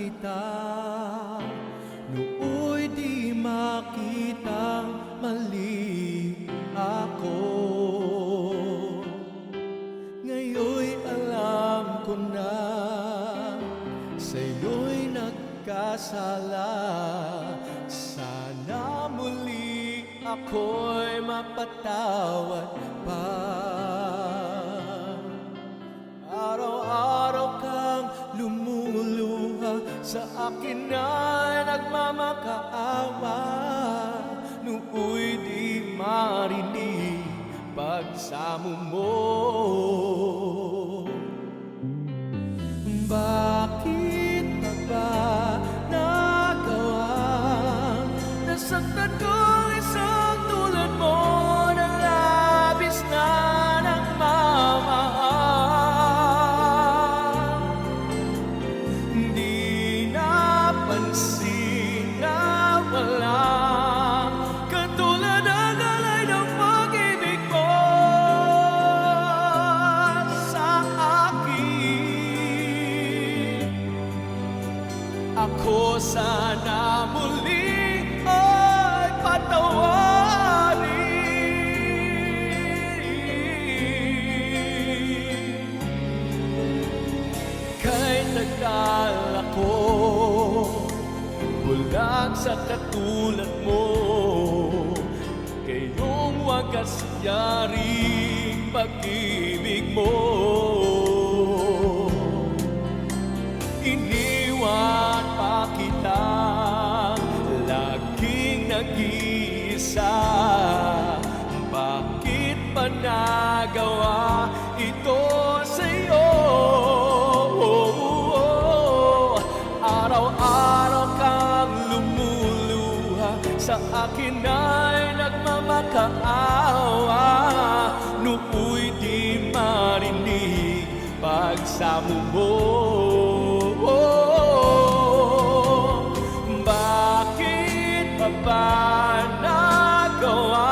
kita, nooy di makitang mali ako. Ngayon'y alam ko na sa'yo'y nagkasala. Sana muli ako'y mapatawad pa. Araw-araw kang lumuluha, sa akin ay nagmamakaawa. Nooy di marinig pagsamo mo. Bakit ba nagawang nasaktan ko isang tulad mo na labis na nagmamahal? Di napansin na walang katulad ang alay ng pag-ibig mo sa akin. Ako sana muli ay patawarin. Kahit tagal ako bulag sa katulad mo, kayong wagas yaring pag-ibig mo. Iniwan pa kita, laging nag-iisa. Bakit pa nagawa ito sa'yo? Araw-araw kang lumuluha, sa akin ay nagmamakaawa. Nooy di marinig pagsamo mo. Bakit pa ba nagawa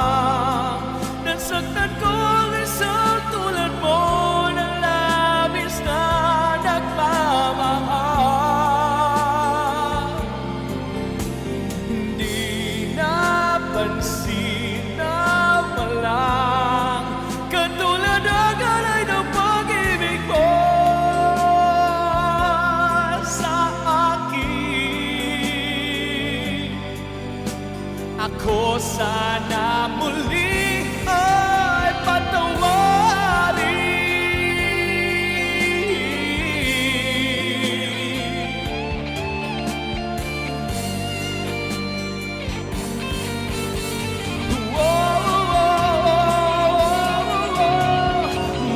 nasaktan ko ang isang tulad mo na labis na nagmamahal? Hindi napansin na walang katulad ang alay ng pag-ibig mo sa akin. Ako sana muli ay patawarin.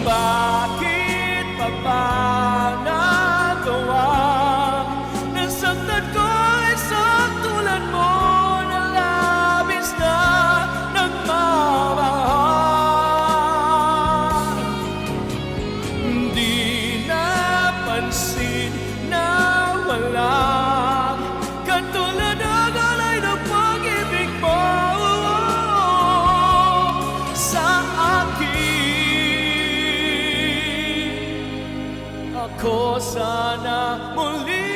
Bakit pa ba nagawa nasaktan ko isang tulad mo na labis na nagmamahal? Di napansin na walang katulad ang alay ng pag-ibig mo sa akin. Ako sana muli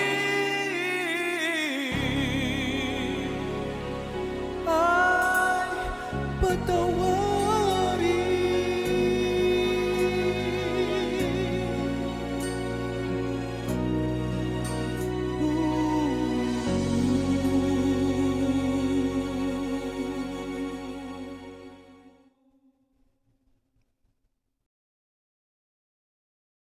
ay patawarin.